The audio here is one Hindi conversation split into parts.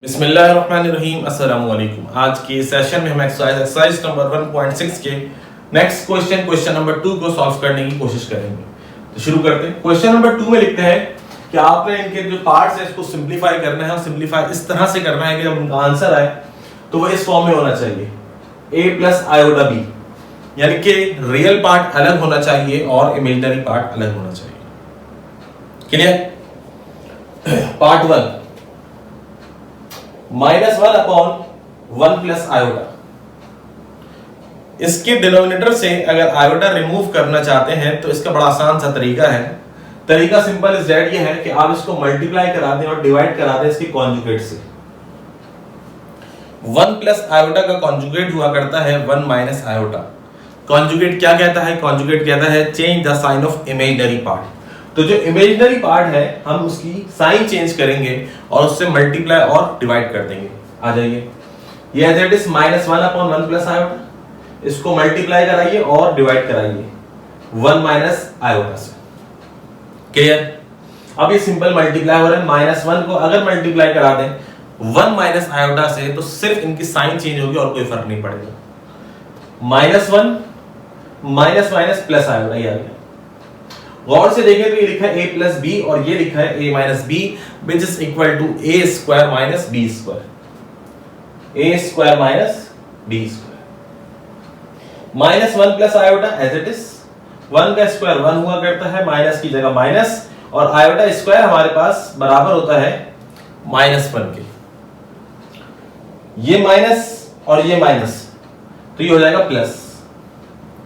बिस्मिल्लाहिर्रहमानिर्रहीम अस्सलाम वालेकुम। आज के सेशन में हम एक्सरसाइज नंबर 1.6 के नेक्स्ट क्वेश्चन नंबर 2 को सॉल्व करने की कोशिश करेंगे। तो शुरू करते हैं। क्वेश्चन नंबर 2 में लिखते हैं कि आपने इनके जो पार्ट्स है इसको सिंपलीफाई करना है और सिंपलीफाई इस तरह से करना है कि जब उनका आंसर आए तो वो इस फॉर्म में होना चाहिए a प्लस आयोटा b, यानी कि रियल पार्ट अलग होना चाहिए और इमेजिनरी पार्ट अलग होना चाहिए। Clear? Part 1 -1 upon 1 plus iota. इसके डिनोमिनेटर से अगर आयोटा रिमूव करना चाहते हैं तो इसका बड़ा आसान सा तरीका है। तरीका सिंपल इज दैट, ये है कि आप इसको मल्टीप्लाई करा दें और डिवाइड करा दें इसके कॉन्जुगेट से। 1 प्लस आयोटा का कॉन्जुगेट हुआ करता है 1 माइनस आयोटा। कॉन्जुगेट क्या कहता है? कॉन्जुगेट कहता है change the sign of imaginary part. तो जो इमेजिनरी पार्ट है हम उसकी साइन चेंज करेंगे और उससे मल्टीप्लाई और डिवाइड कर देंगे। आ जाइए, ये as it is -1 upon 1 plus iota, इसको मल्टीप्लाई कराइए और डिवाइड कराइए 1 माइनस आयोटा से। क्लियर? अब ये सिंपल मल्टीप्लाई हो रहा है। -1 को अगर मल्टीप्लाई करा दें 1 माइनस आयोटा से तो सिर्फ इनकी साइन चेंज होगी और कोई फर्क नहीं पड़ेगा। -1 माइनस माइनस प्लस आयोटा, ये आ गया। गौर से देखें तो ये लिखा है a प्लस बी और ये लिखा है a minus B, which is equal to a square minus b square. a square minus b square. -1 plus iota as it is, 1 का स्क्वायर 1 हुआ करता है, माइनस की जगह माइनस, और आयोटा स्क्वायर हमारे पास बराबर होता है -1 के। ये माइनस और ये माइनस, तो ये हो जाएगा प्लस।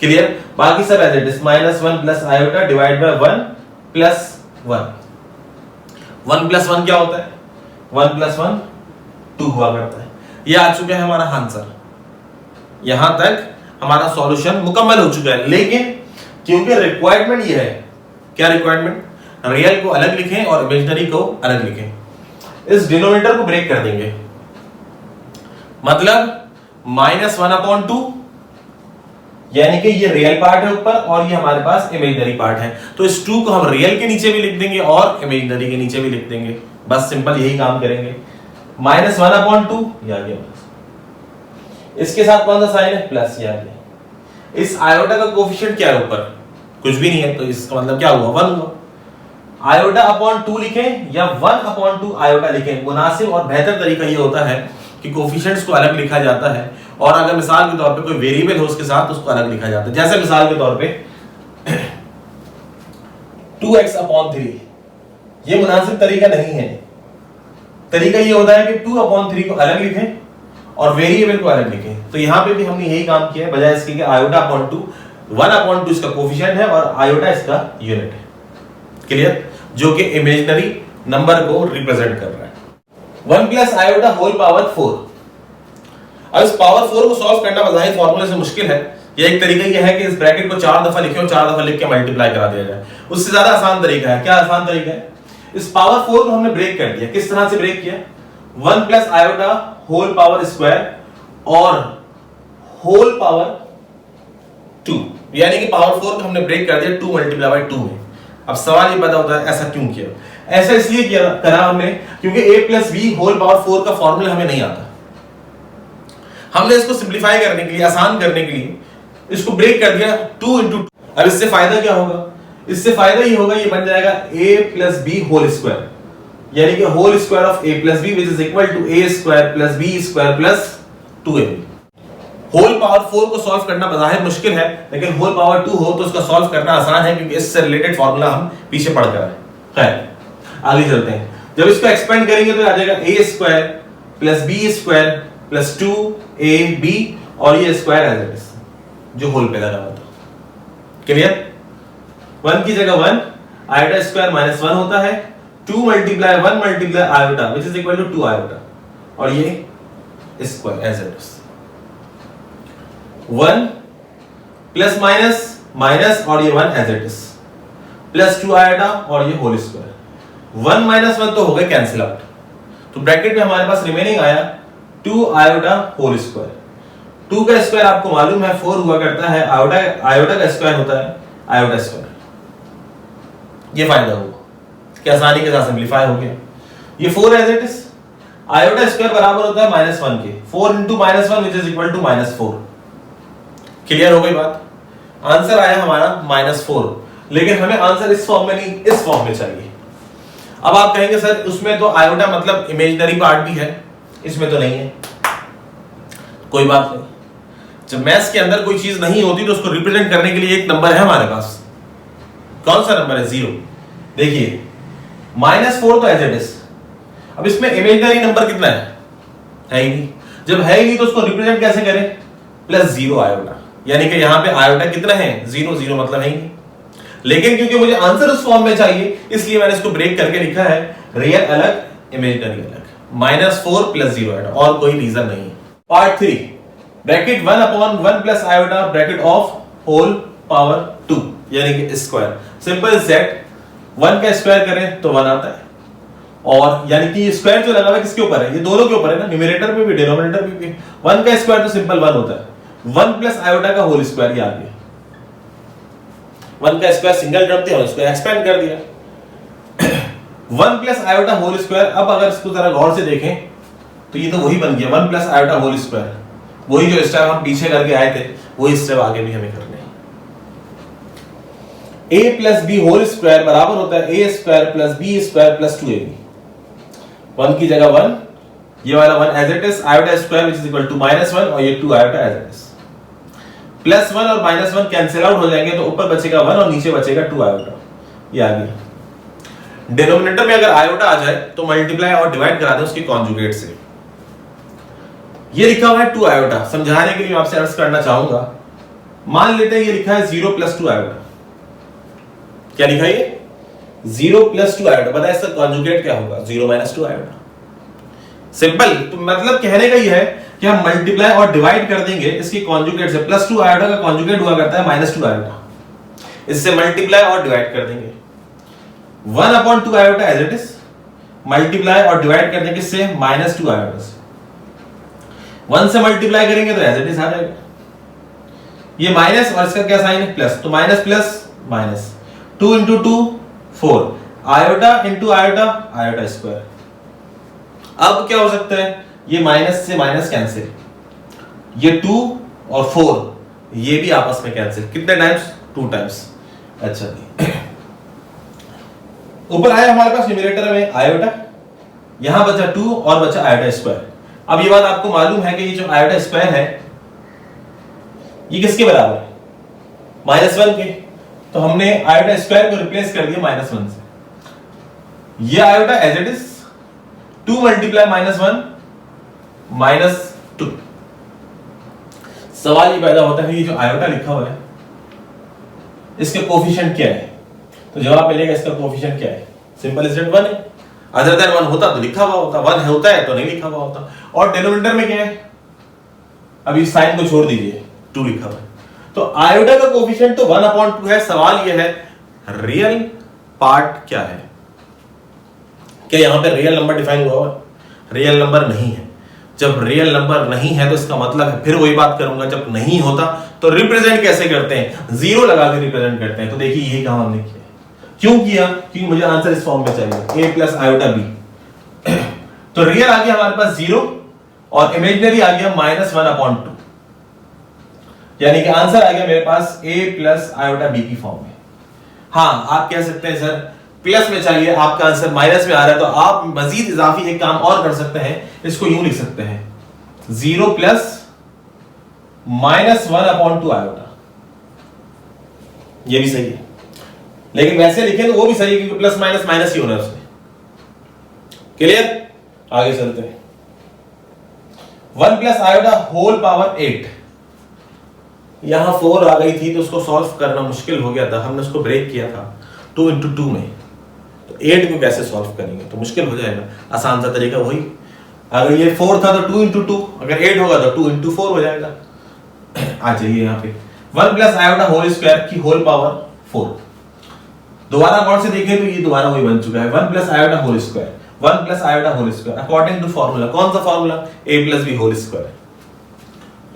क्लियर? बाकी सब as it is, -1 plus iota divide by 1 plus 1। 1 plus 1 क्या होता है? 1 प्लस 1 2 हुआ करता है। ये आ चुका है हमारा आंसर। यहां तक हमारा सॉल्यूशन मुकम्मल हो चुका है। लेकिन क्योंकि रिक्वायरमेंट ये है, क्या रिक्वायरमेंट? रियल को अलग लिखें और इमेजिनरी को अलग लिखें। इस डिनोमिनेटर को ब्रेक कर देंगे, मतलब -1/2, यानी कि ये रियल पार्ट है ऊपर और ये हमारे पास इमेजिनरी पार्ट है। तो इस 2 को हम रियल के नीचे भी लिख देंगे और इमेजिनरी के नीचे भी लिख देंगे। बस सिंपल यही काम करेंगे। -1/2 ये आ गया, इसके साथ कौन सा साइन है? प्लस, ये आ गया। इस आयोटा का कोफिशिएंट क्या है ऊपर? कुछ भी नहीं है, तो इसका मतलब क्या हुआ? 1 हुआ। आयोटा अपॉन 2 लिखें या 1/2 आयोटा लिखें, मुनासिब और बेहतर तरीका ये होता है कि कोफिशिएंट्स को अलग लिखा जाता है, और अगर मिसाल के तौर पे कोई वेरिएबल हो उसके साथ उसको अलग लिखा जाता है। जैसे मिसाल के तौर पे 2x/3, ये मुनासिब तरीका नहीं है। तरीका ये होता है कि 2/3 को अलग लिखें और वेरिएबल को अलग लिखें। तो यहां पे भी हमने यही काम किया है, बजाय इसके कि आयोटा अपॉन 2, 1/2 इसका कोफिशिएंट है और आयोटा इसका यूनिट है। क्लियर? जो कि इमेजिनरी नंबर को रिप्रेजेंट कर रहा है। 1 प्लस आयोटा होल पावर 4। अब इस पावर 4 को सॉल्व करना बजाय फार्मूले से मुश्किल है। ये एक तरीका ये है कि इस ब्रैकेट को 4 दफा लिखें और 4 दफा लिख के मल्टीप्लाई करा दिया जाए। उससे ज्यादा आसान तरीका है। क्या आसान तरीका है? इस पावर 4 को हमने ब्रेक कर दिया। किस तरह से ब्रेक किया? 1 plus iota whole power square और होल पावर 2, यानी कि पावर 4 को हमने ब्रेक कर दिया 2 मल्टीप्लाई बाय 2 में। अब सवाल ये पैदा होता है ऐसा क्यों किया? ऐसा इसलिए किया करा हमने क्योंकि a plus b whole power 4 का फॉर्मूला हमें नहीं आता। हमने इसको सिंपलीफाई करने के लिए, आसान करने के लिए इसको ब्रेक कर दिया 2 × 2। अब इससे फायदा क्या होगा? इससे फायदा ये होगा, ये बन जाएगा a plus b whole square, यानी कि whole square of a plus b which is equal to a square plus b square plus 2ab। Whole power 4 को सॉल्व करना बजाहिर मुश्किल है, लेकिन होल पावर 2 हो तो उसका सॉल्व करना आसान है, क्योंकि इससे रिलेटेड फार्मूला हम पीछे पढ़ कर आए। खैर, आगे चलते हैं। जब इसको एक्सपेंड करेंगे तो आ जाएगा a square plus b square plus 2ab और ये स्क्वायर एज इट इज, जो होल पे लगा हुआ था। क्लियर? 1 की जगह 1, आयोटा स्क्वायर -1 होता है, 2 multiply 1 multiply iota which is equal to 2 iota, और ये square as it is. 1 plus minus minus और ये 1 as it is, plus 2 iota और ये होल स्क्वायर। 1 - 1 तो हो गए कैंसिल आउट, तो ब्रैकेट में हमारे पास रिमेनिंग आया 2 आयोटा होल स्क्वायर। 2 का स्क्वायर आपको मालूम है 4 हुआ करता है, आयोटा का स्क्वायर होता है आयोटा स्क्वायर। ये फायदा हुआ कि आसानी के साथ सिंपलीफाई हो गया। ये 4 as it is, iota square बराबर होता है -1 के, 4 into -1 which is equal to -4। Clear हो गई बात? आंसर आया हमारा -4, लेकिन हमें आंसर इस फॉर्म में नहीं, इस फॉर्म में चाहिए। अब आप कहेंगे सर उसमें तो आयोटा मतलब इमेजिनरी पार्ट भी है, इसमें तो नहीं है। कोई बात नहीं, जब मैथ्स के अंदर कोई चीज नहीं होती तो उसको रिप्रेजेंट करने के लिए एक नंबर है हमारे पास। कौन सा नंबर है? 0। देखिए -4 तो एज इट इज। अब इसमें इमेजिनरी नंबर कितना है ही नहीं। जब है ही नहीं तो उसको रिप्रेजेंट कैसे करें? +0 आयोटा, यानी कि यहां पे आयोटा कितना है? 0, 0 मतलब है ही नहीं। लेकिन क्योंकि मुझे आंसर उस फॉर्म में चाहिए, इसलिए मैंने इसको ब्रेक करके लिखा है रियल अलग, इमेजिनरी अलग, -4 +0 आयोटा, और कोई रीजन नहीं है। Part 3, bracket 1/1 plus iota bracket of whole power 2, यानी कि स्क्वायर। सिंपल सेट, 1 का स्क्वायर करें तो 1 आता है, और यानी कि स्क्वायर जो लगा हुआ है किसके ऊपर है? ये दोनों के ऊपर है ना, न्यूमरेटर पे भी डिनोमिनेटर पे भी। 1 का स्क्वायर तो सिंपल 1 होता है, 1 प्लस आयोटा का होल स्क्वायर, ये आ गया। 1 का स्क्वायर सिंगल टर्म थे और इसको एक्सपेंड कर दिया, 1 प्लस आयोटा होल स्क्वायर। अब अगर इसको जरा गौर से देखें तो ये तो वही बन गया, 1 प्लस आयोटा होल स्क्वायर, वही जो स्टेप हम पीछे करके आए थे वही स्टेप आगे भी हमें करने हैं। a plus B whole square बराबर होता है a square plus B square plus 2ab। 1 की जगह 1, ये वाला 1 as it is, iota square which is equal to -1, और ये 2 आयोटा एज इट इज। +1 और -1 कैंसिल आउट हो जाएंगे, तो ऊपर बचेगा 1 और नीचे बचेगा 2 आयोटा, ये आ गया। डिनोमिनेटर में अगर आयोटा आ जाए तो मल्टीप्लाई और डिवाइड करा दें उसके कॉन्जुगेट से। ये लिखा हुआ है 2 आयोटा, समझाने के लिए आपसे अर्ज करना चाहूंगा। मान लेते हैं ये लिखा है 0 + 2 आयोटा। क्या लिखा है ये? 0 + 2 आयोटा। पता है इसका कॉन्जुगेट क्या होगा? 0 - 2 आयोटा। सिंपल, तो मतलब कहने का ये है कि हम मल्टीप्लाई और डिवाइड कर देंगे इसके कॉन्जुगेट से। +2 आयोटा का कॉन्जुगेट हुआ करता है -2 आयोटा, इससे मल्टीप्लाई और डिवाइड कर देंगे। 1/2 iota as it is, multiply और डिवाइड कर देंगे इससे -2 आयोटा से। 1 से मल्टीप्लाई करेंगे तो एज इट इज आ जाएगा। ये माइनस और इसका क्या साइन है? प्लस, तो minus plus minus, 2 × 2 4, iota × iota, iota square. अब क्या हो सकता है? ये माइनस से माइनस कैंसिल, ये 2 और 4 ये भी आपस में कैंसिल। कितने टाइम्स? 2 टाइम्स। अच्छा जी, ऊपर आया हमारे पास न्यूमरेटर में आयोटा, यहां बचा 2 और बचा आयोटा स्क्वायर। अब ये बात आपको मालूम है कि ये जो आयोटा स्क्वायर है ये किसके बराबर है? -1 के। तो हमने आयोटा स्क्वायर को रिप्लेस कर दिया -1 से। ये आयोटा एज इट इज, 2 × -1 -2। सवाल ये पैदा होता है ये जो आयोटा लिखा हुआ है इसके कोफिशिएंट क्या है? तो जवाब मिलेगा इसका कोफिशिएंट क्या है? सिंपल इज इट 1 है। अदर देन 1 होता तो लिखा हुआ होता, 1 होता है तो नहीं लिखा हुआ होता। और डिनोमिनेटर में क्या है? अभी साइन को छोड़ दीजिए, 2 लिखा हुआ है। तो आयोटा का कोफिशिएंट तो 1/2 है। सवाल यह है रियल पार्ट क्या है? क्या यहां पे रियल नंबर डिफाइन हुआ है? रियल नंबर नहीं है। जब रियल नंबर नहीं है तो इसका मतलब है, फिर वही बात करूंगा, जब नहीं होता तो रिप्रेजेंट कैसे करते हैं? 0 लगा के रिप्रेजेंट करते हैं। तो देखिए यही काम हमने किया। क्यों किया? क्योंकि मुझे आंसर इस फॉर्म में चाहिए, a + आयोटा b। तो रियल आ गया हमारे पास 0 और इमेजिनरी आ गया -1/2, यानी कि आंसर आ गया मेरे पास a + आयोटा b की फॉर्म में। हाँ, आप कह सकते हैं सर प्लस में चाहिए, आपका आंसर माइनस में आ रहा है, तो आप मजीद इजाफी एक काम और कर सकते हैं, इसको यूं लिख सकते हैं 0 + -1/2 आयोटा। ये भी सही है, लेकिन वैसे लिखें तो वो भी सही है क्योंकि प्लस माइनस माइनस ही होना है उसमें। क्लियर? आगे चलते हैं। 1 + आयोटा होल पावर 8। यहां 4 आ गई थी तो उसको सॉल्व करना मुश्किल हो गया था, हमने उसको ब्रेक किया था 2 × 2 में। तो 8 को कैसे सॉल्व करेंगे? तो मुश्किल हो जाएगा। आसान सा तरीका वही, अगर ये 4 था तो 2 × 2, अगर 8 होगा तो 2 × 4 हो जाएगा। आ जाइए यहाँ पे 1 + आयोटा होल स्क्वायर की होल पावर 4। दोबारा गौर से देखें तो ये दोबारा वही बन चुका है 1 + iota whole square, 1 + iota whole square according to formula. कौन सा formula? a + b whole square,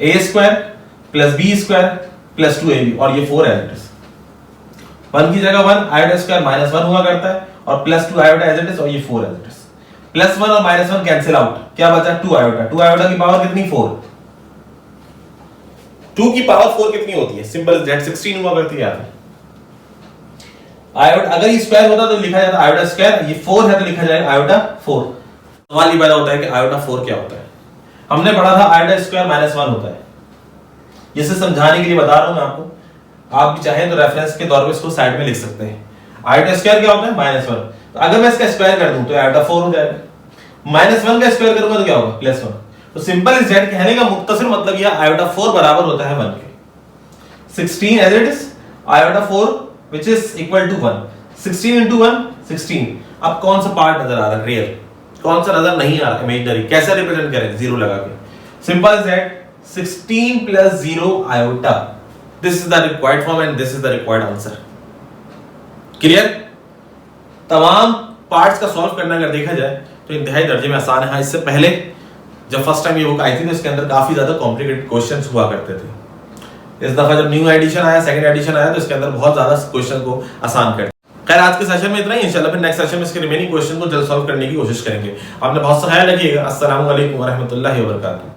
a square + b square + 2ab, और ये 4 है। 1 की जगह 1, आयोटा स्क्वायर -1 हुआ करता है, और +2 आयोटा एज इट इज, और ये 4 एज इट इज। +1 और -1 कैंसिल आउट, क्या बचा 2 आयोटा। 2 आयोटा की पावर कितनी 4, 2 की पावर 4 कितनी होती है, सिंपल दैट 16 हुआ करती है। आयोटा अगर ये स्क्वायर होता तो लिखा जाता आयोटा स्क्वायर, ये 4 है तो लिखा जाएगा आयोटा 4। सवाल ये पैदा होता है कि आयोटा 4 क्या होता है। हमने पढ़ा था आयोटा स्क्वायर -1 होता है। इसे समझाने के लिए बता रहा हूं मैं आपको, आप भी चाहें तो रेफरेंस के तौर पे इसको साइड में लिख सकते हैं। आयोटा स्क्वायर क्या होता है -1, तो अगर मैं इसका स्क्वायर कर दूं तो आयोटा 4 हो जाएगा, -1 का स्क्वायर करूंगा तो क्या होगा +1। तो सिंपल इज दैट कहने का मुख्तसर मतलब यह आयोटा 4 बराबर होता है 1 के। 16 as it is iota 4 which is equal to 1, 16 into 1 16। अब कौन सा पार्ट नजर आ रहा है रियल, कौन सा नजर नहीं आ रहा इमेजिनरी, कैसे रिप्रेजेंट करें 0 लगा के, simple is that 16 plus 0 iota, this is the required form and this is the required answer। Clear. तमाम पार्ट्स का सॉल्व करना अगर देखा जाए तो इंतहाई दर्जे में आसान है। हाँ, इससे पहले जब फर्स्ट टाइम ये बुक आई थी तो इसके अंदर काफी ज्यादा कॉम्प्लिकेटेड क्वेश्चंस हुआ करते थे। इस दफा जब न्यू एडिशन आया, सेकंड एडिशन आया, तो इसके अंदर बहुत ज्यादा क्वेश्चन को आसान कर। खैर आज के सेशन में इतना ही, इंशाल्लाह फिर नेक्स्ट सेशन में इसके रिमेनिंग क्वेश्चन को जल्द सॉल्व करने की कोशिश करेंगे। आपने बहुत सा ख्याल रखिएगा। अस्सलाम वालेकुम व रहमतुल्लाहि व बरकातहू।